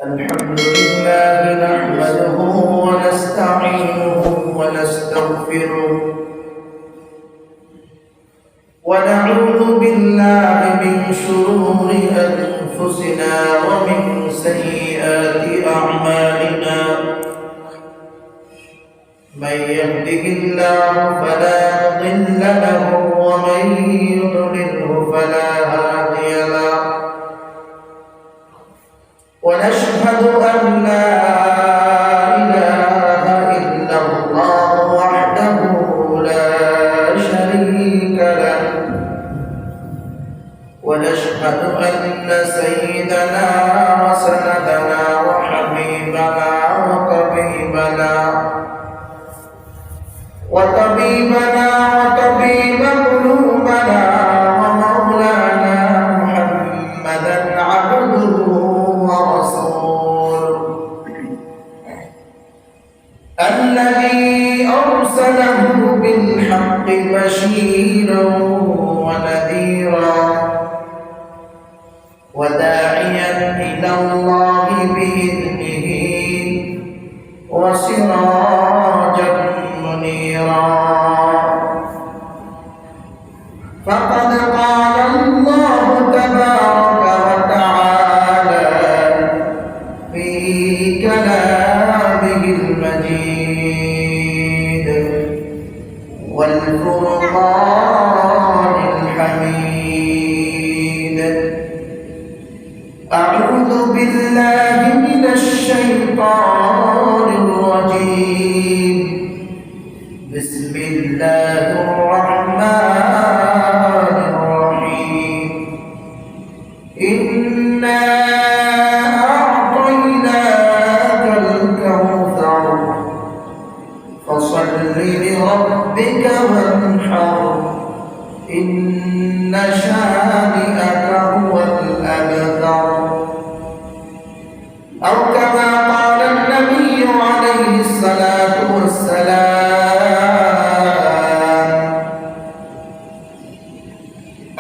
الحمد لله نحمده ونستعينه ونستغفره ونعوذ بالله من شرور أنفسنا ومن سيئات أعمالنا من يهده الله فلا مضل له ومن يضلله فلا هادي له ونشهد أن لا إله إلا الله وحده لا شريك له ونشهد أن سيدنا وسندنا وحبيبنا وطبيبنا وطبيب قلوبنا ومولانا محمدا عبده ورسوله الذي أرسله بالحق بشيرا ونذيرا وداعيا إلى الله بإذنه وسراجا منيرا فقد قال الله تبارك وتعالى في كلامه المجيد والفرقان الحميد أعوذ بالله من الشيطان الرجيم بسم الله الرحمن الرحيم إنا أعطيناك الكوثر فصل لربك وانحر إن شانئك هو الأبتر أو كما قال النبي عليه الصلاة والسلام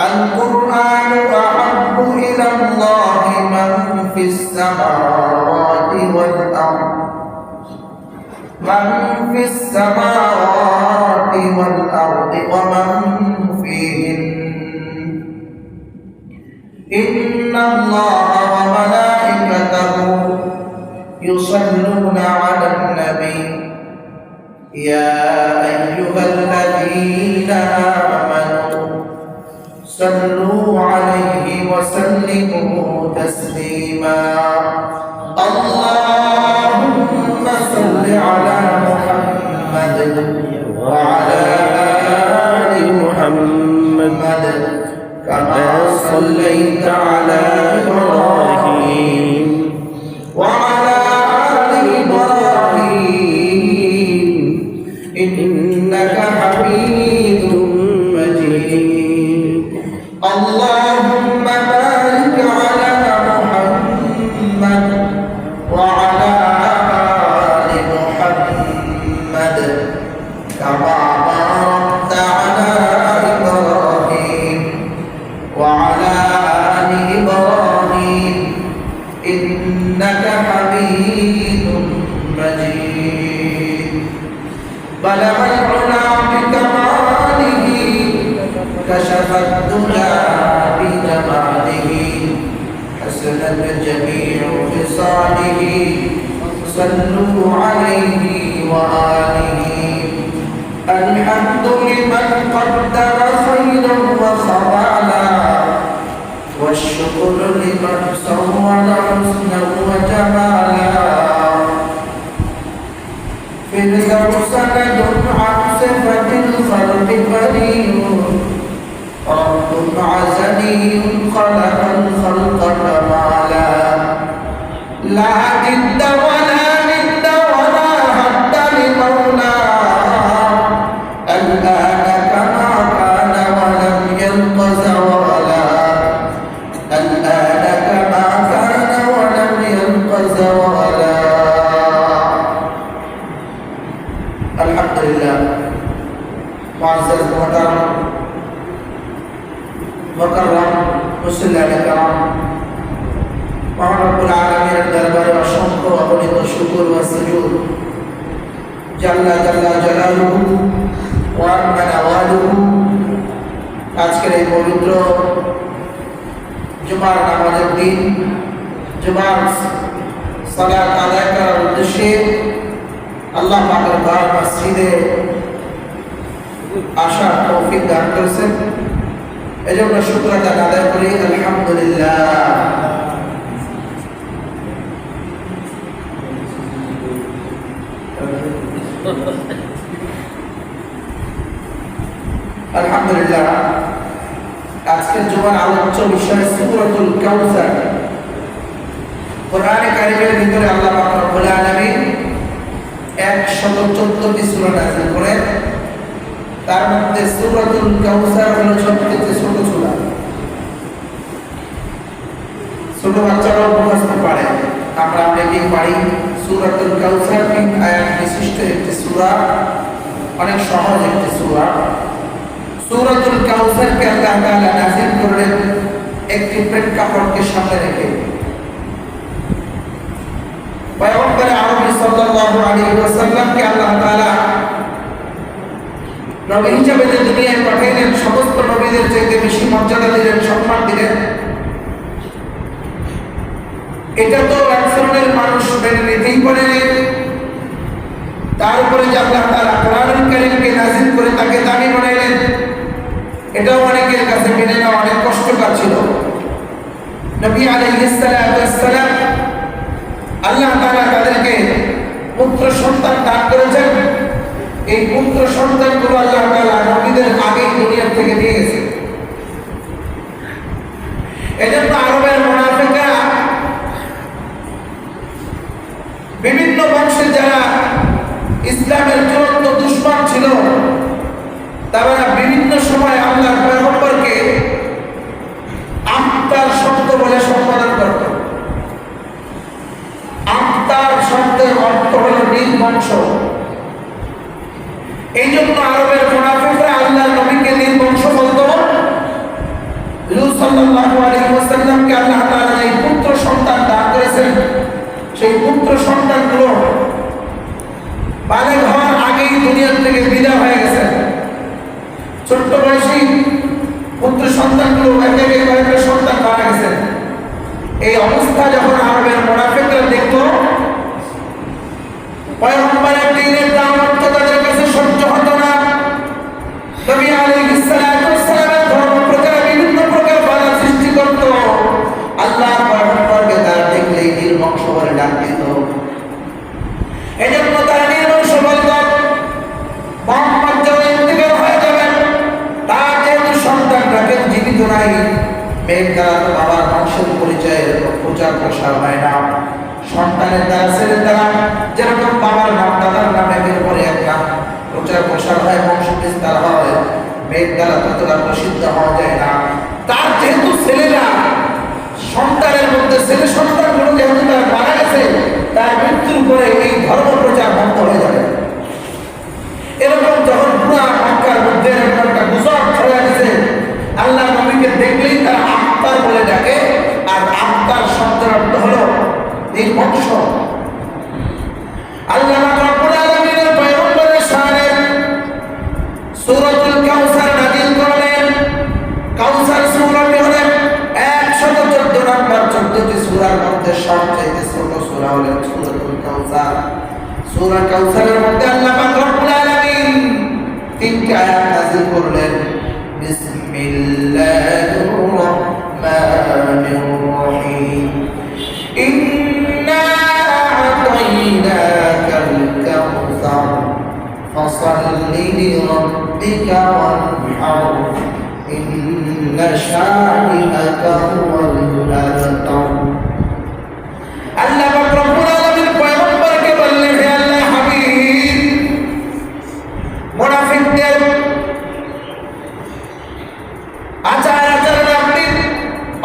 القرآن أحب إلى الله من في السماوات والأرض ومن فيهن إن الله وملائكته يصلون على النبي يا أيها الذين آمنوا صلوا عليه وسلموا تسليما اللهم صل على محمد وعلى آل محمد كما صليت على إبراهيم وعلى آل إبراهيم إنك حميد مجيد اللهم بارك على محمد وعلى آل محمد كما باركت على إبراهيم وعلى آل إبراهيم إنك حميد مجيد بلغ العلا بكماله كشف الدجى بجماله حسنت جميع خصاله صلوا عليه وآله الحمد لمن قدر خيرا وخوالا والشكر لمن صور حسنا وجمالا في سند عن صفة الخلق قدير رب عزلي خلق الخلق كمالا لا جد ولا ند ولا حد لمولى الآن كما كان ولم يلق زوالا الآن كما كان ولم يلق زوالا الحمد لله معزز محترم مكرم مسلم الكرام অসংখ্য অগণিত শুকর ওয়া সুজুদ জাল্লা জাল্লা জালালুহু ওয়া আম্মা নাওয়ালুহু আজকের এই পবিত্র জুমার নামাজের দিন জুমার সালাত আদায় করার উদ্দেশ্যে আল্লাহ পাকের ঘর মসজিদে আসার তৌফিক দান করেছেন। এজন্য শুকর আদায় করি আলহামদুলিল্লাহ। আলহামদুলিল্লাহ। আজকের জুমার আলোচ্য বিষয় সূরাতুল কাউসার। কোরআনে কারীমের ভিতরে আল্লাহ পাক রব্বুল আলামিন 114টি সূরা নাযিল করেন। তার মধ্যে সূরাতুল কাউসার হলো সবচেয়ে ছোট সূরা। ছোট বাচ্চারাও মুখস্থ পারে, আমরা অনেকেই পারি। সূরাতুল কাউসার 3 আয়াত বিশিষ্ট একটি সূরা, অনেক সহজ একটি সূরা। সূরাতুল কাউসারকে আল্লাহ তাআলা নাযিল করলেন একটি প্রেক্ষাপটকে সামনে রেখে। পয়গম্বর আরবি সাল্লাল্লাহু আলাইহি ওয়াসাল্লামকে আল্লাহ তাআলা নবী হিসেবে যে দুনিয়ায় পাঠাইলেন, সমস্ত নবীদের চাইতে বেশি মর্যাদা দিলেন, সম্মান দিলেন। এটা তো এক ধরনের মানুষ মেনে নিতেই পারে। তার উপরে যে আল্লাহ তাআলা কোরআনুল কারীমকে নাযিল করে তাকে দামি বানাইলেন, এটাও অনেকের কাছে মেনে নেওয়া অনেক কষ্টকর ছিল। নবী আলাইহিস সালাতু ওয়াস সালাম আল্লাহ তাআলা তাদেরকে পুত্র সন্তান দান করেছেন। এই পুত্র সন্তানগুলো আল্লাহ তাআলা নবীদের আগেই দুনিয়া থেকে নিয়ে গেছে। এজন্য আরবের মুনাফিকরা বিভিন্ন বংশে যারা ইসলামের জ্বলন্ত দুশমন ছিল, তারা বিভিন্ন সময় আল্লাহর পয়গম্বরকে আত্মার শব্দ বলে সম্বোধন করত। আত্মার শব্দের অর্থ হল নির্বংশ। এই জন্য আরবের মুনাফিকরা আল্লাহর নবীকে নির্বংশ বলত। রাসূল সাল্লাল্লাহু আলাইহি ওয়াসাল্লামকে আল্লাহ তাআলা এই পুত্র সন্তান দান করেছেন। সেই পুত্র সন্তানগুলো বালেগ হওয়ার আগেই দুনিয়া থেকে বিদায় হয়ে গেছে। ছোট্ট বয়সী পুত্র সন্তানগুলো একে কয়েকটা সন্তান মারা গেছে। এই অবস্থা যখন আরবের মুনাফিকরা দেখত, পয়গম্বরের দ্বীনের দাওয়াত তাদের কাছে সহ্য হতো না। নবী আলাইহিস সালাতু ওয়াস সালামের ধর্ম প্রচারে বিভিন্ন প্রকার বাধা সৃষ্টি করত। আল্লাহর পয়গম্বরকে তারা দেখলেই নির্বংশ বলে ডাক দিত। এজন্য তারা নির্বংশ বলত। মুহাম্মদ যখন ইন্তেকাল হয়ে যাবেন, তার যেহেতু সন্তানটাকে জীবিত নাই, মেয়ের দ্বারা তো বাবার বংশের পরিচয়ের প্রচার প্রসার হয় না। সন্তানের দ্বারা, ছেলের দ্বারা যেরকম বাবার নাম দাদার নামে এর পরে একটা প্রচার প্রসার হয়, বংশ বিস্তার হয়, মেয়ের দ্বারা ততটা প্রসিদ্ধ হওয়া যায় না। তার যেহেতু ছেলেরা, সন্তানের মধ্যে ছেলে সন্তানগুলো যেহেতু তার মারা গেছে, তার মৃত্যুর পরে এই ধর্ম প্রচার বন্ধ হয়ে যাবে। এরকম যখন পুরা মক্কার মধ্যে এরকম একটা গুজব ছড়িয়ে গেছে, আল্লাহ নবীকে দেখলেই তারা আত্মার বলে ডাকে। আর আত্মার শব্দের অর্থ হলো নির্বংশ। আল্লাহ রাব্বুল আলামিনের পয়গম্বরের শানে সূরাতুল কাউসার নাযিল করলেন। কাউসার সূরাটি হলো 114 নম্বর 14টি সূরার মধ্যে সবচেয়ে ছোট সূরা হলো সূরাতুল কাউসার। সূরা কাউসারের মধ্যে আল্লাহ রাব্বুল আলামিন 3টি আয়াত নাযিল করলেন। বিসমিল্লাহির রাহমানির রহিম। ইন্না আ'তাইনাকাল কাউসার ফাসাল্লি লিরাব্বিকা ওয়ানহার ইন্না শানি'আকা হুয়াল আবতার। আল্লাহ রাব্বুল আলামিন পয়গম্বরকে বললেন, হে আল্লাহ হাবিব, মুনাফিকদের আচার-আচরণে আপনি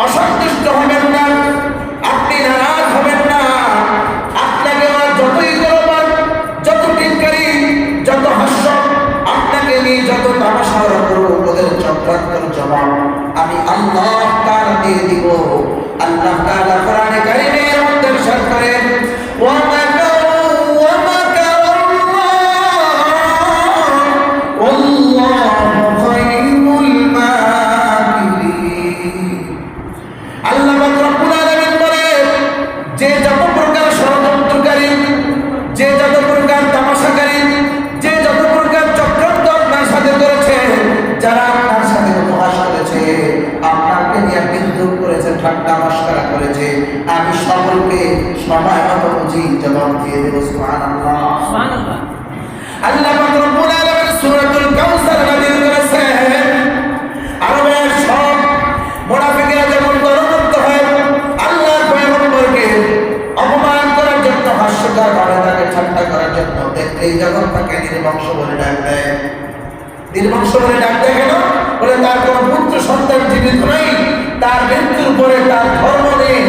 অসন্তুষ্ট হবেন না, আপনি নারাজ হবেন না। আপনাকে যতই গৌরবান, যত টিনকারি, যত হাস্য, আপনাকে নিয়ে যত তামাশা করুক, ওদের চক্রান্তর জবাব আমি আল্লাহ আল্লাহ পাক রব্বুল আলামিন বলে, যে যত প্রকার ষড়যন্ত্রকারী, যে যত প্রকার তামাশাকারী, যে যত প্রকার চক্রান্ত আপনার সাথে করেছে, যারা আপনার সাথে উপহাস করেছে, আপনাকে নিয়ে বিদ্রুপ করেছে, ঠাট্টা মশকরা করেছে, আমি সকলকে সময় মতো উচিত জবাব দিয়ে দেব। সুবহানাল্লাহ, সুবহানাল্লাহ। আল্লাহ পাক রব্বুল আলামিন সূরাতুল কাউসার নাযিল করেছেন। আরবের সব মুনাফিকরা যেমন দলবদ্ধ হয়ে আল্লাহর পয়গম্বরকে অপমান করার জন্য, হাস্যকর ভাবে তাকে ঠাট্টা করার জন্য, দেখলেই যখন তাকে নির্বংশ বলে ডাক দেয়। নির্বংশ বলে ডাক দেয় কেন? বলে তার কোনো পুত্র সন্তান জীবিত নেই, তার মৃত্যুর পরে তার ধর্ম নিয়ে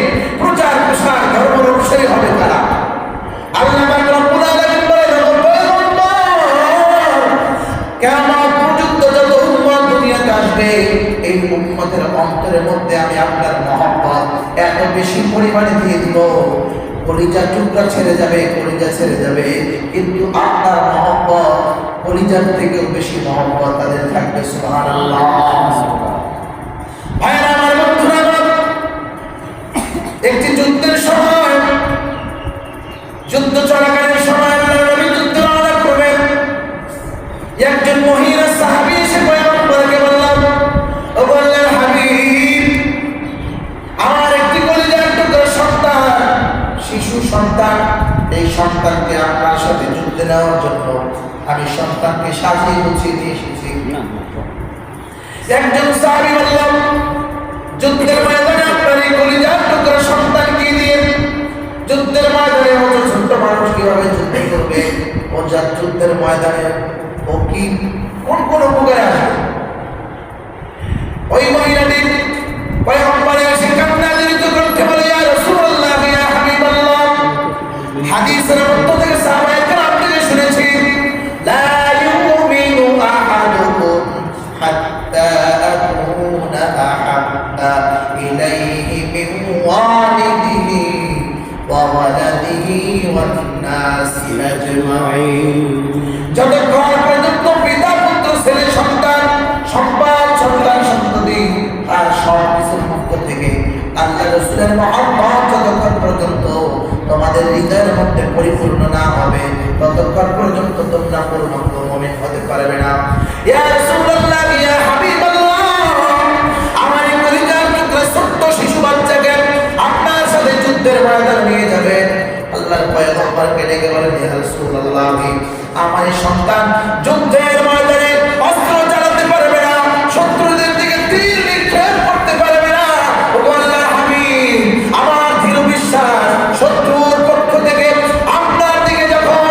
প্রচার প্রসার, ধর্মের অনুসারী হবে তারা। আল্লাহ পাক রব্বুল আলামিন বলে, কিয়ামত পর্যন্ত যত উম্মত দুনিয়াতে আসবে, এই উম্মতের অন্তরের মধ্যে আমি আপনার মহব্বত এত বেশি পরিমাণে দিয়ে দিব, কলিজার টুকরা ছেড়ে যাবে, কলিজা ছেড়ে যাবে, কিন্তু আপনার মহব্বত কলিজার থেকেও বেশি মহব্বত তাদের থাকবে। সুবহানাল্লাহ। ভাইরা আমার, বন্ধুরা আমার, একটি যুদ্ধের সময়, যুদ্ধ চলাকালীন সময় নবী যুদ্ধ আরম্ভ করবেন। একজন মহিলা সাহাবী এসে পয়গম্বরকে বললেন, ও বললেন, হাবিব, আমার একটি কলিজার টুকরা সন্তান, শিশু সন্তান, এই সন্তানকে আপনার সাথে যুদ্ধে নেওয়ার জন্য আমি সন্তানকে সাজিয়ে গুছিয়ে নিয়ে এসেছি। একজন সাহাবী বললেন, যুদ্ধের ময়দানে আপনার এই কলিজার টুকরা সন্তানকে দিয়ে যুদ্ধের ময়দানে অত ছোট্ট মানুষ কিভাবে যুদ্ধ করবে? ও যা যুদ্ধের ময়দানে ও কি কোন উপকারে আসবে? ওই মহিলাটি পয়গম্বরের এসে কান্নাজড়িত কণ্ঠে বলে, ইয়া রাসূলুল্লাহ, ইয়া হাবিবাল্লাহ, হাদিসের মধ্য থেকে সাহাবায়ে কেরাম থেকে শুনেছি, লা ইউমিনু আহাদুকুম হাত্তা আকুনা আহাব্বা ইলাইহি মিন ওয়ালিদিহি ওয়া ওয়ালাদিহি ওয়ান নাসি আজমাইন। যতক্ষণ পর্যন্ত পিতা, পুত্র, ছেলে, সন্তান, সম্পদ, সন্তান, সন্ততি আর সব কিছুর পক্ষ থেকে আল্লাহ রাসূলের মহব্বত যতক্ষণ পর্যন্ত তোমাদের হৃদয়ের মধ্যে পরিপূর্ণ না হবে, ততক্ষণ পর্যন্ত তোমরা পূর্ণাঙ্গ মুমিন হতে পারবে না। ইয়া রাসূলুল্লাহ, ইয়া হাবিবাল্লাহ, আমার এই কলিজার টুকরা ছোট্ট শিশু বাচ্চাকে আপনার সাথে যুদ্ধের ময়দানে নিয়ে যাবেন। আল্লাহর পয়গম্বরকে ডেকে বলেন, ইয়া রাসূলুল্লাহ, আমার এই সন্তান যুদ্ধের ময়দানে অস্ত্র চালাতে পারবে না, শত্রুদের দিকে তীর নিক্ষেপ করতে পারবে না। ও আল্লাহর হাবিব, আমার দৃঢ় বিশ্বাস, শত্রুর পক্ষ থেকে আপনার দিকে যখন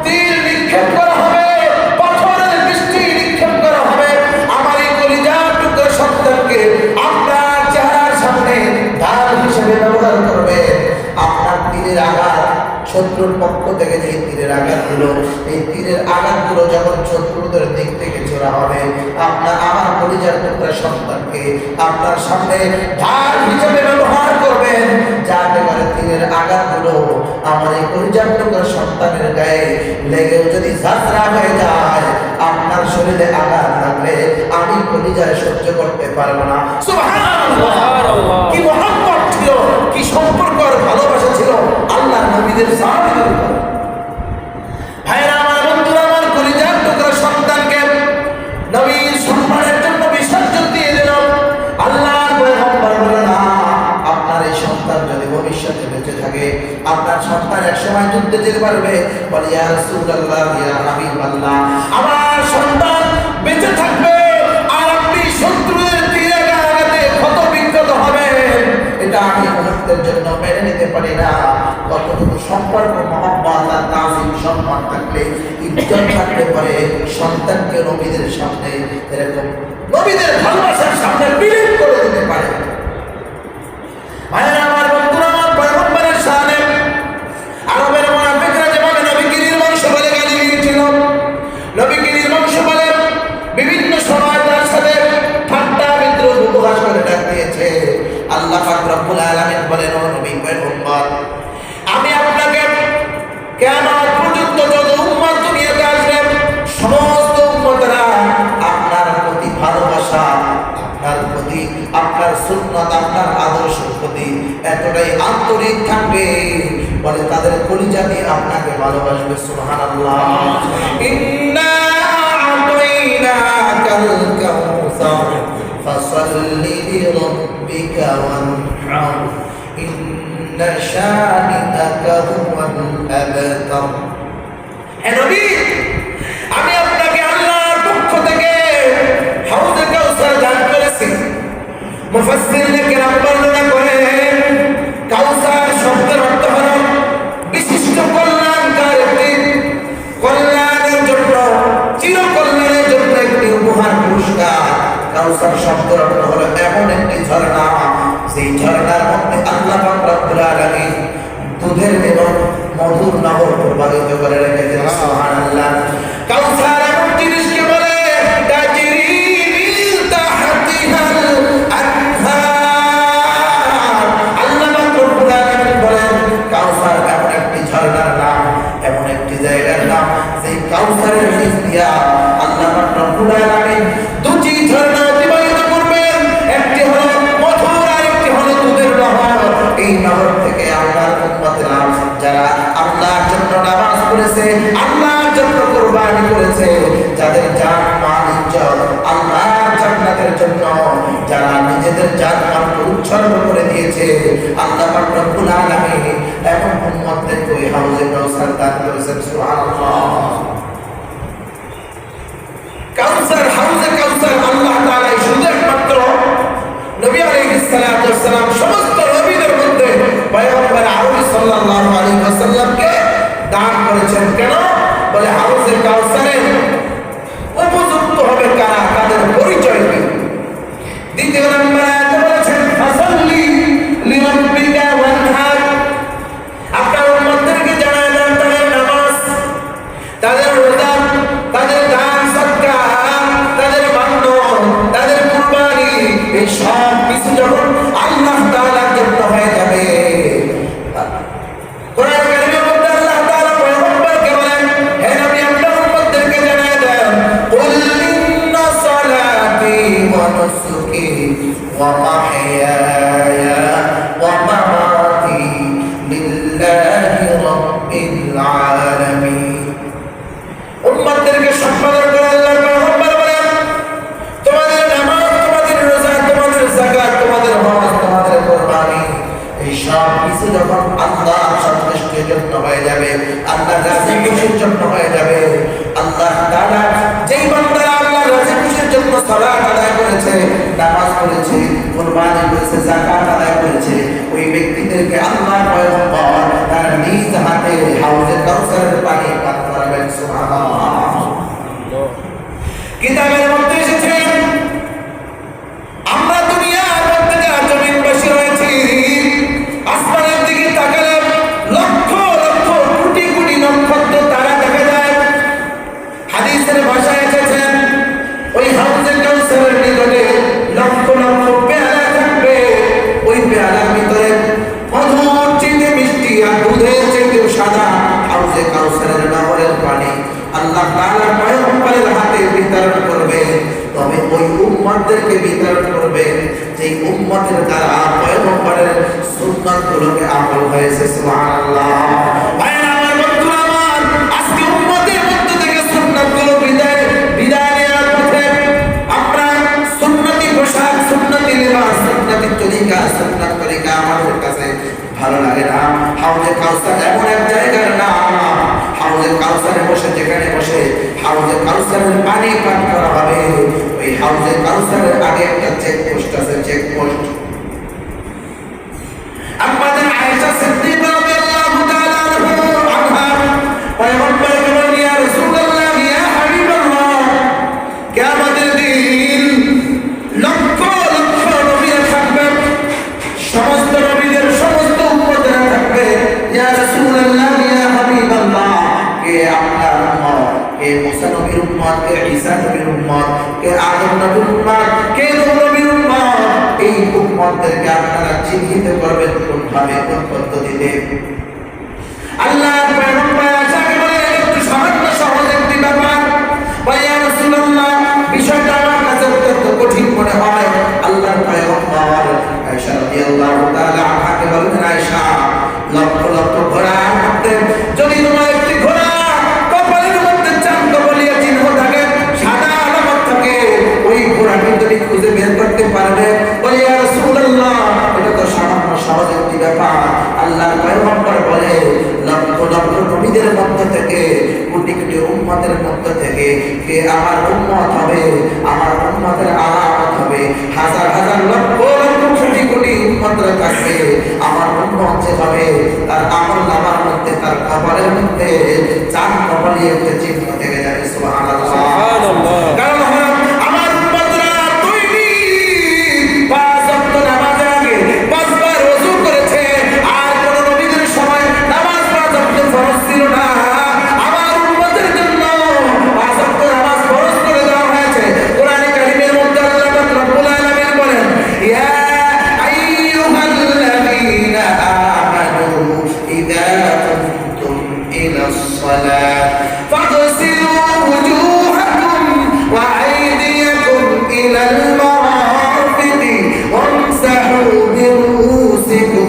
তীর নিক্ষেপ করা হবে, পাথরের বৃষ্টি নিক্ষেপ করা হবে, আমার এই কলিজার টুকরা সন্তানকে আপনার চেহারার সামনে ঢাল হিসেবে ব্যবহার করবে। আপনার তীরের আঘাত, শত্রুর পক্ষ থেকে যে তীরের আঘাতগুলো, এই তীরের আঘাতগুলো যখন শত্রুদের দিক থেকে ছোড়া হবে, আপনার আমার কলিজার টুকরা সন্তানকে আপনার সামনে ঢাল হিসেবে ব্যবহার করবেন, যাতে করে তীরের আঘাতগুলো আমার এই কলিজার টুকরা সন্তানের গায়ে লেগেও যদি ঝাঁঝরা হয়ে যায়, আপনার শরীরে আঘাত লাগলে আমি কলিজায় সহ্য করতে পারবো না। সুবহানাল্লাহ! কি মহব্বত ছিল, কি সম্পর্ক আর ভালোবাসা ছিল আল্লাহর নবীদের সাহাবীদের উপর। ভাইরা আমার, বন্ধুরা আমার, কলিজার টুকরা সন্তানকে নবীর সম্মানের জন্য বিসর্জন দিয়ে দিল। আল্লাহর পয়গম্বর বলে, না, আপনার এই সন্তান যদি ভবিষ্যতে বেঁচে থাকে, আপনার সন্তান একসময় যুদ্ধে যেতে পারবে। বলে, ইয়া রাসূলুল্লাহ, ইয়া হাবিবাল্লাহ, আমার সন্তান বেঁচে থাকবে আর আপনি শত্রুদের তীরে আঘাতে ক্ষত বিক্ষত হবেন, এটা আমি মুহূর্তের জন্য মেনে নিতে পারি না। কতটুকু সম্পর্ক, মহব্বত আর তাজিম, সম্মান থাকলে, ইজ্জত থাকলে পরে সন্তানকে নবীদের সামনে এরকম নবীদের ভালোবাসার সামনে বিলীন করে দিতে পারে। ভাইরা আমার, বন্ধুরা আমার, পয়গম্বরের শানে আরবের মুনাফিকরা যেভাবে নবীকে নির্বংশ বলে গালি দিয়েছিল, নবীকে নির্বংশ বলে বিভিন্ন সময় তার সাথে ঠাট্টা বিদ্রুপ উপহাস করে ডাক দিয়েছে, আল্লাহ পাক রব্বুল আলামিন বলেন, ও নবী পয়গম্বর, আমি আপনাকে কিয়ামত পর্যন্ত যত উম্মত দুনিয়াতে আসবে, সমস্ত উম্মতরা আপনার প্রতি ভালোবাসা, আপনার প্রতি আপনার এতটাই আন্তরিক থাকবে, বলে তাদের কলিজা দিয়ে আপনাকে ভালোবাসবে। সুবহানাল্লাহ। ইন্না আ'তাইনাকাল কাউসার ফাসাল্লি লিরাব্বিকা ওয়ানহার ইন্না শানিআকা হুয়াল আবতার। হে নবী, আমি আপনাকে আল্লাহর পক্ষ থেকে হাউজে কাউসার দান করেছি। মুফাসসিরিনে কেরাম বর্ণনা করেন, কাউসার শব্দের অর্থ হলো বিশিষ্ট কল্যাণকার একটি, কল্যাণের জন্য, চিরকল্যাণের জন্য একটি উপহার পুরস্কার। কাউসার শব্দের অর্থ হলো এমন একটি ঝর্ণা, সেই ঝর্ণার মধ্যে আল্লাহ পাক রব্বুল আলামিন দুধের এবং মধুর নহর প্রবাহিত করে রেখেছেন। সুবহানাল্লাহ। কাউসার এমন জিনিসকে বলে তাজরি মিন তাহতিহাল আনহার। আল্লাহ পাক রব্বুল আলামিন বলেন কাউসার এমন একটি ঝর্ণার নাম, এমন একটি জায়গার নাম, সেই কাউসারের নিচ দিয়া আল্লাহ পাক রব্বুল আলামিন দুটি ঝর্ণা অতিবাহিত করবেন। একটি হলো মধুর আর একটি হলো দুধের নহর। এই নহর থেকে আল্লাহর উম্মতেরা যারা আল্লাহর জন্য নামাজ পড়েছে, আল্লাহর জন্য কুরবানি করেছে, যাদের জান মাল ইজ্জত আল্লাহর জান্নাতের জন্য যারা নিজেদের জান মালকে উৎসর্গ করে দিয়েছে, আল্লাহ পাক রব্বুল আলামিন এখন উম্মতদেরকে ওই হাউজে কাউসার দান করেছেন। সুবহানাল্লাহ। কাউসার, হাউজে কাউসার আল্লাহ তাআলা শুধু একমাত্র নবী আলাইহিস সালাতু ওয়াস সালাম সমস্ত নবীদের মধ্যে পয়গম্বর আরবি সাল্লাল্লাহু আলাইহি ওয়াসাল্লামকে দান করেছেন। কেন? বলে হাউজে কাউসারের উপযুক্ত হবে কারা, তাদের পরিচয় কি। দ্বিতীয় নম্বরে আয়াতে বলেছেন ফাসাল্লি লিরাব্বিকা ওয়ানহার। আপনার উম্মতদেরকে জানায় দেন তাদের নামাজ, তাদের রোজা, তাদের দান সদকা, তাদের মান্যত, তাদের কুরবানি, এই সব কিছু যখন আল্লাহ তাআলার জন্য হয়ে যাবে, কোরআন কারীমের মধ্যে আল্লাহ তাআলা পয়গম্বরকে বলেন, হে নবী আপনার উম্মতদেরকে জানায় দেন কুল ইন্না সালাতি ওয়া নুসুকি ওয়া মাহইয়ায়া ওয়া মামাতি লিল্লাহি রাব্বিল আলামিন। উম্মতদেরকে সম্বোধন করে আল্লাহর পয়গম্বর বলেন, তোমাদের নামাজ, তোমাদের রোজা, তোমাদের যাকাত, তোমাদের হজ, তোমাদের কুরবানি, এই সব কিছু যখন আল্লাহর সন্তুষ্টির জন্য হয়ে যাবে, আল্লাহর রাজি খুশির জন্য হয়ে যাবে, আল্লাহ তাআলা যেই বান্দারা আল্লাহর রাজি খুশির জন্য সালাত আদায় করেছে, নামাজ পড়েছে, কুরবানি করেছে, যাকাত আদায় করেছে, ওই ব্যক্তিদেরকে আল্লাহর পয়গম্বর তার নিজ হাতে হাউজে কাউসারের পানি পান করাবেন। সুবহানাল্লাহ। কিতাবের মধ্যে এসেছে আমরা দুনিয়ার মধ্যে যারা জমিনবাসী রয়েছি, আসমানের দিকে তাকালে লক্ষ লক্ষ কোটি কোটি নক্ষত্র তারা দেখা যায়। হাদিসের ভাষায় এসেছে ওই হাউজে কাউসারের নিকটে লক্ষ লক্ষ পেয়ালা থাকবে। ওই পেয়ালার ভিতরে মধুর চেয়ে মিষ্টি আর দুধের চেয়ে সাদা হাউজে কাউসারের নহরের পানি আল্লাহ তাআলা পয়গম্বরের হাতে বিতরণ করবে। তবে ওই উম্মতদেরকে বিতরণ করবে যেই উম্মতের দ্বারা পয়গম্বরের সুন্নাতগুলোকে আমল হয়েছে। সুবহানাল্লাহ। ভাইরা আমার, বন্ধুরা আমার, আজকে উম্মতের মধ্য থেকে সুন্নাতগুলো বিদায় নেওয়ার পথে আমরা সুন্নতি পোশাক, সুন্নতি লিবাস, সুন্নতি তরিকা, সুন্নাত তরিকা আমাদের কাছে ভালো লাগে না। হাউজে কাউসার এমন এক জায়গার নাম, হাউজে কাউসারে বসে, যেখানে বসে হাউজে কাউসারের পানি পান করা হবে, ওই হাউজে কাউসারের আগে একটা চেকপোস্ট আছে, চেকপোস্ট। আমাদের আয়েশা সিদ্দিকা রাদিয়াল্লাহু তাআলা আনহা পয়গম্বরকে বলেন, ইয়া রাসূলুল্লাহ, ইয়া হাবিবাল্লাহ, কিয়ামতের দিন লক্ষ লক্ষ নবীরা থাকবেন, সমস্ত নবীদের সমস্ত উম্মতেরা থাকবে। ইয়া রাসূলুল্লাহ, ইয়া হাবিবাল্লাহ, কে আপনার উম্মত, কে মুসা নবীর উম্মত, কে ঈসা নবীর উম্মত, কে আদম নবীর উম্মত, কে নূহ নবীর উম্মত, এই উম্মতদেরকে আপনারা চিহ্নিত করবেন কোনভাবে, কোন পদ্ধতিতে? আল্লাহর পয়গম্বর আয়েশাকে বলে, একটু সামান্য সহজ একটি ব্যাপার। ইয়া রাসূলুল্লাহ, বিষয়টা আমার কাছে অত্যন্ত কঠিন মনে হয়। আল্লাহর পয়গম্বর আয়েশা রাদিয়াল্লাহু তাআলা আনহাকে বলেন, আমার উম্মত হবে, আমার উম্মতের আলামত হবে, হাজার হাজার লক্ষ লক্ষ কোটি কোটি উম্মতরা থাকবে। আমার উম্মত যে হবে তার আমল নামার মধ্যে, তার কপালের মধ্যে চাঁদ কপালি একটা চিহ্ন থেকে যাবে। সুবহানাল্লাহ, সুবহানাল্লাহ। কারণ আমার উম্মতরা তৈরি, পাঁচ ওয়াক্ত নামাজের আগে পাঁচবার ওযু করেছে। আর কোন নবীদের সময় নামাজ পাঁচ ওয়াক্ত ফরজ ছিল না। আমার উম্মতের জন্য পাঁচ ওয়াক্ত নামাজ ফরজ করে দেওয়া হয়েছে। কোরআনে কারীমের মধ্যে আল্লাহ পাক রব্বুল আলামিন বলেন, ইয়া আইয়ুহাল্লাযীনা আমানু ইযা কুমতুম ইলাস সালাত ফাগসিলু wujuhakum wa aydiyakum ilal marafiqi wamsahu bi ru'usikum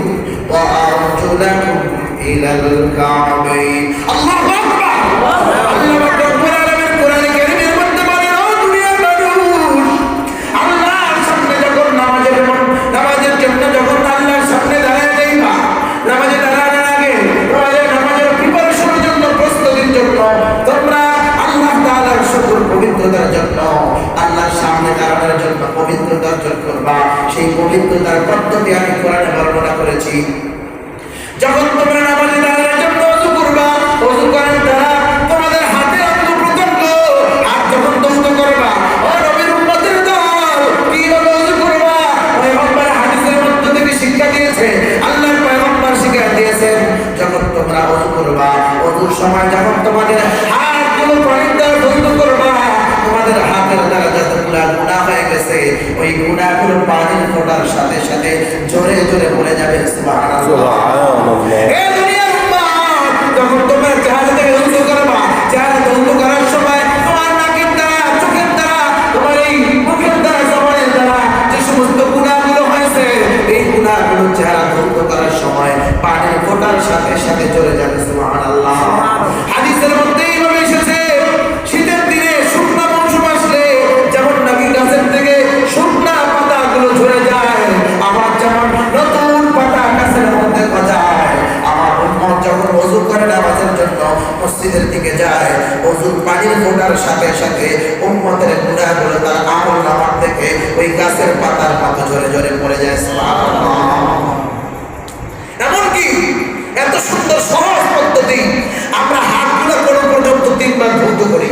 wa arjulakum ilal ka'bayn। আল্লাহু আকবার। আল্লাহ পাক রব্বুল আলামিন কোরআনে কারীমের মধ্যে বলেন, ও দুনিয়ার মানুষ, আল্লাহর সামনে যখন নামাজের জন্য যখন আল্লাহর সামনে দাঁড়ায় যাইবা, নামাজে দাঁড়ানোর আগে নামাজের প্রিপারেশনের জন্য, প্রস্তুতির জন্য তোমরা আল্লাহ তাআলার শুকর পবিত্রতার জন্য, আল্লাহর সামনে দাঁড়ানোর জন্য পবিত্রতা অর্জন করবা। সেই পবিত্রতার পদ্ধতি আমি কোরআনে বর্ণনা করেছি। যখন তোমরা নামাজে দাঁড়ানোর জন্য ওযু করবা, ওযু করার দ্বারা তোমাদের হাতে অঙ্গ প্রত্যঙ্গ হাত যখন দগ্ধ করবা, ও নবীর উম্মতের দল, কিভাবে ওযু করবা পয়গম্বর হাদিসের মধ্য থেকে শিক্ষা দিয়েছে, আল্লাহর পয়গম্বর শিক্ষা দিয়েছেন। যখন তোমরা ওযু করবা, ওযুর সময় যখন তোমাদের হাতগুলো পানি দ্বারা দগ্ধ করবা, তোমাদের হাতের দ্বারা যতগুলো গুনাহ হয়ে গেছে, ওই গুনাহগুলো পানির ফোঁটার সাথে সাথে জোরে জোরে পড়ে যাবে। সুবহানাল্লাহ। এ দুনিয়ার উম্মত, যখন তোমরা চেহারা থেকে ওযু করবা, চেহারা ওযু করার সময় তোমার নাকের দ্বারা, চোখের দ্বারা, তোমার এই মুখের দ্বারা, জবানের দ্বারা যে সমস্ত গুনাহগুলো হয়েছে, এই গুনাহগুলো চেহারা ওযু করার সময় পানির ফোঁটার সাথে সাথে চলে যাবে। সুবহানাল্লাহ। হাদিসের মধ্যে এইভাবে এসেছে, শীতের দিনে শুকনা মৌসুম আসলে যেমন নাকি গাছের থেকে শুকনা পাতাগুলো ঝরে যায়, আবার যেমন নতুন পাতা গাছের মধ্যে গজায়, আমার উম্মত যখন ওযু করে নামাজের জন্য মসজিদের দিকে যায়, ওযুর পানির ফোঁটার সাথে সাথে উম্মতের গুনাহগুলো তার আমল নামার থেকে ওই গাছের পাতার মতো ঝরে ঝরে পড়ে যায়। সুবহানাল্লাহ। এমনকি এত সুন্দর সহজ পদ্ধতি, আমরা হাতগুলো কোনো পর্যন্ত তিনবার ধৌত করি,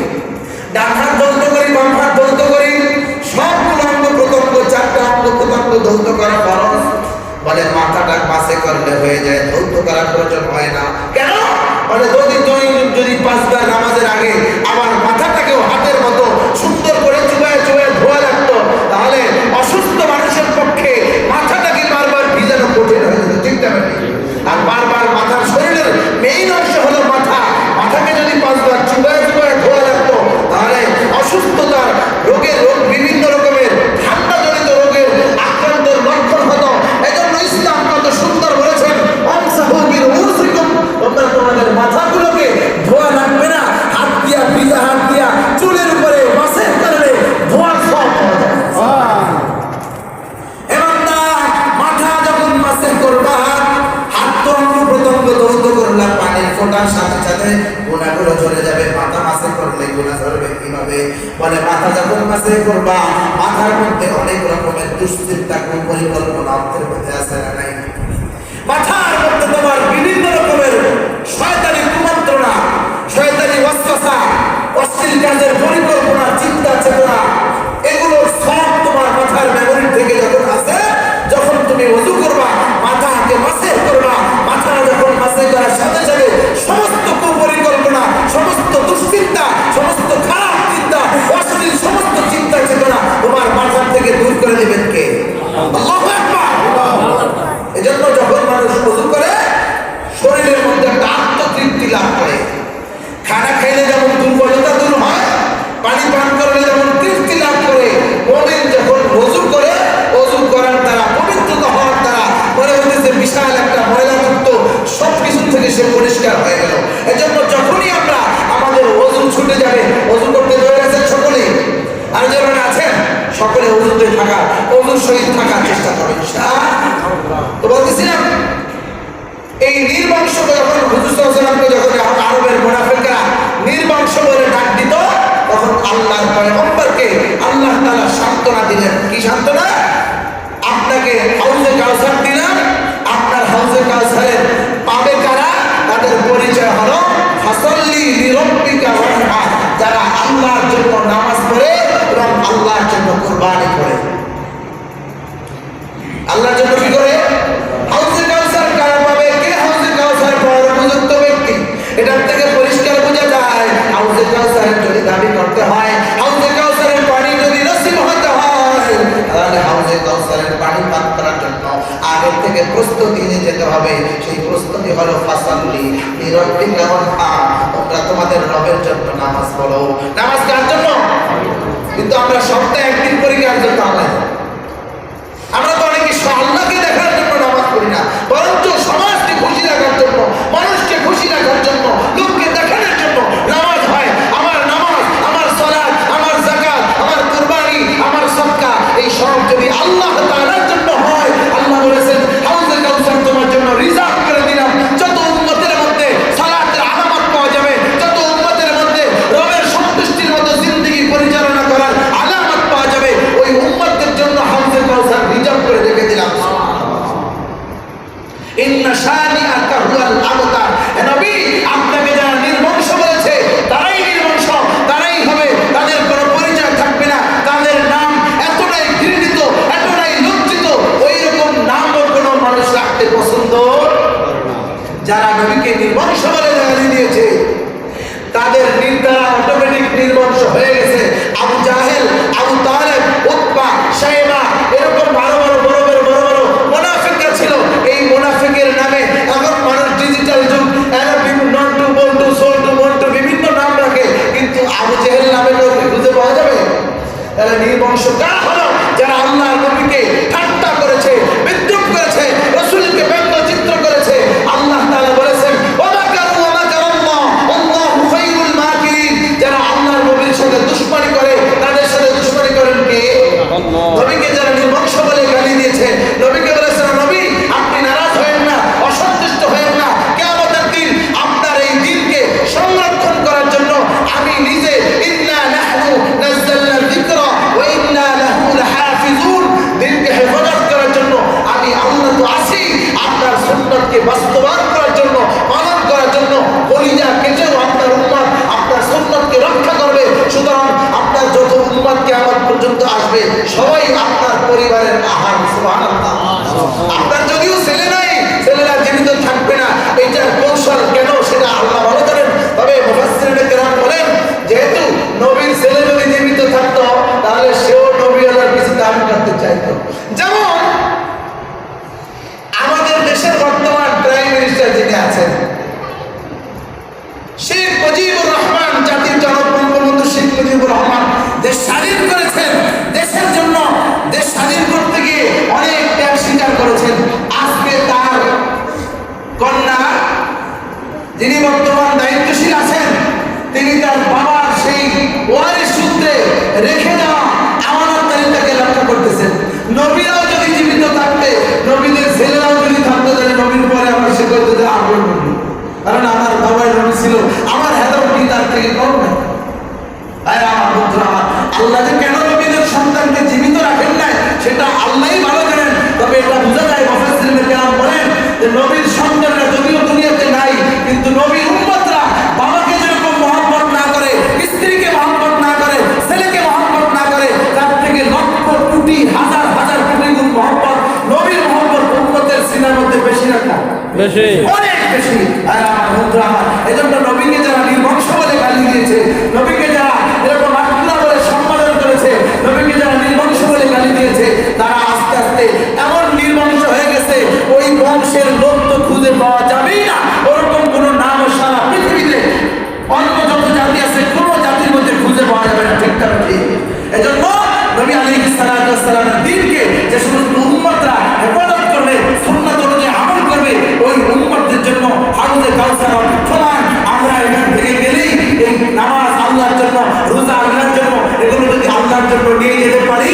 ডান হাত ধৌত করি, বাম হাত ধৌত করি, সবগুলো অঙ্গ প্রত্যঙ্গ, চারটা অঙ্গ প্রত্যঙ্গ ধৌত করা ফরজ। বলে মাথাটা পাশে করলে হয়ে যায়, ধৌত করার প্রয়োজন হয় না। কেন? বলে যদি পাঁচবার নামাজের আগে আমার মাথাটাকেও হাতের মতো সুন্দর করে চুবায় চুবায় ধোয়া লাগতো, তাহলে অসুস্থ মানুষের পক্ষে মাথাটাকে বারবার ভিজানো কঠিন হয়ে যেত। ঠিক না? আর বারবার মাথার শরীরের মেইন অংশ হলো মাথা, মাথাকে যদি পাঁচবার চুবায় চুবায় ধোয়া লাগতো, তাহলে অসুস্থতার রোগের বিভিন্ন রকমের ঠান্ডা জনিত রোগের আক্রান্তের লক্ষণ হতো। এজন্য ইসলাম কত সুন্দর বলেছেন, আমসাহু বিরুউসিকুম, তোমরা তোমাদের মাথাগুলোকে ধোয়া লাগবে না, হাত দিয়া, ভিজা হাত দিয়া চুলের উপরে মাসের কারণে ধোয়ার সব পাওয়া যায়। এবং মাথা যখন মাসে করবা, হাত তো অঙ্গ প্রত্যঙ্গ ধৌত করলাম, পানির ফোঁটার সাথে সাথে গুনাহগুলো চলে যাবে। মাথা মাসে করলে গুনাহ ঝরবে কিভাবে? বলে মাথা যখন মাসে করবা, মাথার মধ্যে অনেক রকমের দুশ্চিন্তা, পরিকল্পনা অর্থের মধ্যে আছে না নাই? মাথার মধ্যে তোমার বিভিন্ন রকমের শয়তানি কুমন্ত্রণা, শয়তানি ওয়াসওয়াসা, অশ্লীল কাজের পরিকল্পনা, চিন্তা চেতনা, এগুলো সব তোমার মাথার মেমোরি থেকে যখন আসে, যখন তুমি ওযু করবা, মাথাকে মাসে করবা, মাথা যখন মাসে করার সাথে সাথে সমস্ত কুপরিকল্পনা, সমস্ত দুশ্চিন্তা, সমস্ত খারাপ চিন্তা, অশ্লীল সমস্ত চিন্তা চেতনা তোমার মাথার থেকে দূর করে দেবেন কে? আল্লাহু আকবার। এজন্য যখন মানুষ ওযু করে, শরীরের মধ্যে একটা আত্মতৃপ্তি লাভ করে। খানা খাইলে যেমন দুর্বলতা দূর হয়, পানি পান করলে যেমন তৃপ্তি লাভ করে, মুমিন যখন ওযু করে, ওযু করার দ্বারা, পবিত্রতা হওয়ার দ্বারা মনে হচ্ছে বিশাল একটা ময়লামুক্ত সবকিছু থেকে সে পরিষ্কার হয়ে গেল। এজন্য যখনই আমরা আমাদের ওযু ছুটে যাবে, ওযু করতে হয়ে গেছে সকলেই, আর যারা আছেন সকলে ওযুতে থাকা, ওযুর সহিত থাকার চেষ্টা করবেন। তো বলতেছিলাম, এই নির্বংশ যখন হুজুর সাল্লাল্লাহু আলাইহি ওয়াসাল্লামকে যখন আরবের মুনাফিকরা নির্বংশ বলে ডাক দিত, তখন আল্লাহর পয়গম্বরকে আল্লাহ তাআলা সান্ত্বনা দিলেন। কি সান্ত্বনা? আপনাকে হাউজে কাউসার দিলাম, আপনার হাউজে কাউসারের পাবে কারা? তাদের পরিচয় হলো ফাসাল্লি লিরাব্বিকা ওয়ানহার, যারা আল্লাহর জন্য নামাজ পড়ে এবং আল্লাহর জন্য কুরবানি করে। আল্লাহর জন্য কি করে? হাউজে কাউসার কারা পাবে? কে হাউজে কাউসার পাওয়ার উপযুক্ত ব্যক্তি? এটার থেকে পরিষ্কার বোঝা যায় হাউজে কাউসারের যদি দাবি করতে হয়, হাউজে কাউসারের পানি যদি নসিব হতে হয়, তাহলে হাউজে কাউসারের পানি পান করার জন্য আগে থেকে প্রস্তুতি নিয়ে যেতে হবে। সেই প্রস্তুতি হলো ফাসাল্লি লিরাব্বিকা ওয়ানহার, তোমরা তোমাদের রবের জন্য নামাজ পড়ো। নামাজ কার জন্য? কিন্তু আমরা সপ্তাহে একদিন করি কার জন্য? আমরা তো অনেকে আল্লাহকে দেখার জন্য নামাজ পড়ি না, বরঞ্চ সমাজকে খুশি রাখার জন্য, মানুষকে খুশি রাখার জন্য, লোককে দেখানোর জন্য নামাজ হয়। আমার নামাজ, আমার সালাত, আমার যাকাত, আমার কুরবানি, আমার সদকা, এই সব যদি আল্লাহ তাআলার জন্য হয়, আল্লাহ বলেছেন হাউজে কাউসার তোমার জন্য রিজার্ভ করে দিলাম। যত উম্মতের মধ্যে সালাতের আলামত পাওয়া যাবে, যত উম্মতের মধ্যে রবের সন্তুষ্টির মতো জিন্দেগি পরিচালনা করার আলামত পাওয়া যাবে, ওই উম্মতের জন্য হাউজে কাউসার রিজার্ভ করে রেখে দিলাম। ইন্না শানিআকা হুয়াল আবতার, হে নবী, আপনাকে যারা নির্বংশ বলেছে তারাই নির্বংশ, তারাই হবে, তাদের কোনো পরিচয় থাকবে না, তাদের নাম এতটাই ঘৃণিত, এতটাই লজ্জিত, ওই রকম নামও কোনো মানুষ রাখতে পছন্দ যারা নবীকে নির্বংশ বলে গালি দিয়েছে তাদের নির্ধারা অটোমেটিক নির্বংশ হয়ে গেছে। আবু জাহেল, আবু তালেব, উতবা, শাইবা, এরকম বড় বড় মুনাফিকরা ছিল। এই মুনাফিকের নামে এখন মানুষ ডিজিটাল যুগ, নন্টু, বল্টু, সোল্টু, মন্টু বিভিন্ন নাম রাখে, কিন্তু আবু জেহেল নামে লোককে খুঁজে পাওয়া যাবে? তারা নির্বংশ কারা হলো? যারা আল্লাহর নবীকে ঠাট্টা করেছে, বিদ্রুপ করেছে, রাসূলকে ব্যঙ্গচিত্র করেছে। আল্লাহ তাআলা বলেছেন ওয়ামাকারু ওয়ামাকারাল্লাহ আল্লাহু খায়রুল মাকিরিন, যারা আল্লাহর নবীর সাথে দুশমনি করে, তাদের সাথে দুশমনি করেন কে? আল্লাহ। নবীকে যারা নির্বংশ বলে গালি দিয়েছে, নবীকে বলেছেন নবী আপনি নারাজ হয়েন না, অসন্তুষ্ট হয়েন না, কিয়ামতের দিন আপনার এই দিনকে সংরক্ষণ করার জন্য আমি নিজে ইন্না নাহনু নাযালনা যিকরা ওয়া ইন্না লাহু লাহাফিজুন, দিনকে হেফাজত করার জন্য আমি আল্লাহ তো আছি, আপনার সুন্নাতকে বাস্তবায়ন করার জন্য, পালন করার জন্য কলিজা কেটেও আপনার উম্মত আপনার সুন্নাতকে রক্ষা করবে। সুতরাং আপনার যত উম্মত কিয়ামত পর্যন্ত আসবে সবাই আপনার পরিবারের আহার। সুবহানাল্লাহ। আপনার যদিও ছেলে নাই, ছেলেরা জীবিত থাকবে না, এটার কৌশল কেন সেটা আল্লাহ ভালো করেন। তবে মুফাসসিরিনে কেরাম বলেন যেহেতু নবীর ছেলে যদি জীবিত থাকতো তাহলে সেও নবী আল্লাহর কিছু দান করতে চাইতো। যেমন আমাদের দেশের বর্তমান প্রাইম মিনিস্টার যিনি আছেন শেখ মুজিবুর রহমান, জাতির জনক বঙ্গবন্ধু শেখ মুজিবুর রহমান দেশ স্বাধীন করেছেন। দেশের জন্য দেশ স্বাধীন করতে গিয়ে অনেক ত্যাগ স্বীকার করেছেন। আজকে তার কন্যা যিনি বর্তমান দায়িত্বশীল আছেন, তিনি তার বাবার সেই ওয়ারিশ সূত্রে রেখে যাওয়া আমানতদারিতাকে রক্ষা করতেছেন। নবীরাও যদি জীবিত থাকতে, নবীদের ছেলেরাও যদি থাকতো, তাহলে নবীর পরে আমার সে করতে যে আগ্রহ নবী, কারণ আমার বাবার নবী ছিল, আমার হেদায়েত কি তার থেকে কম না? আমার বন্ধুরা, আল্লাহ যে কেন নবীদের সন্তানকে জীবিত রাখেন নাই সেটা আল্লাহই ভালো জানেন। তবে এটা বোঝা যায়, মুফাসসিরিনে কেরাম বলেন যে নবীর সন্তানরা যদিও দুনিয়াতে নাই, কিন্তু নবীর উম্মতরা বাবাকে যেরকম মহব্বত না করে, স্ত্রীকে মহব্বত না করে, ছেলেকে মহব্বত না করে, তার থেকে লক্ষ কোটি হাজার হাজার কোটি গুণ মহব্বত, নবীর মহব্বত উম্মতের সিনার মধ্যে বেশি রাখা, বেশি, অনেক বেশি। আর আমার বন্ধুরা, এজন্য নবীকে যারা নির্বংশ বলে গালি দিয়েছে, নবীকে যারা এরকম আত্মা বলে সম্বোধন করেছে, নবীকে যারা নির্বংশ বলে গালি দিয়েছে, তারা আস্তে আস্তে এমন নির্বংশ হয়ে গেছে ওই বংশের লোক তো খুঁজে পাওয়া যাবেই না। ওরকম কোনো নাম সারা পৃথিবীতে অন্য যত জাতি আছে কোনো জাতির মধ্যে খুঁজে পাওয়া যাবে না। ঠিক না? ঠিক। এজন্য নবী আলাইহিস সালাতু ওয়াস সালামের দ্বীনকে যে সমস্ত উম্মতরা হেফাজত করবে, সুন্নাত অনুযায়ী আমল করবে, ওই উম্মতদের জন্য হাউজে কাউসার অপেক্ষমান। আমরা এখান থেকে গেলেই এই নামাজ আল্লাহর জন্য, রোজা আল্লাহর জন্য, এগুলো যদি আল্লাহর জন্য নিয়ে যেতে পারি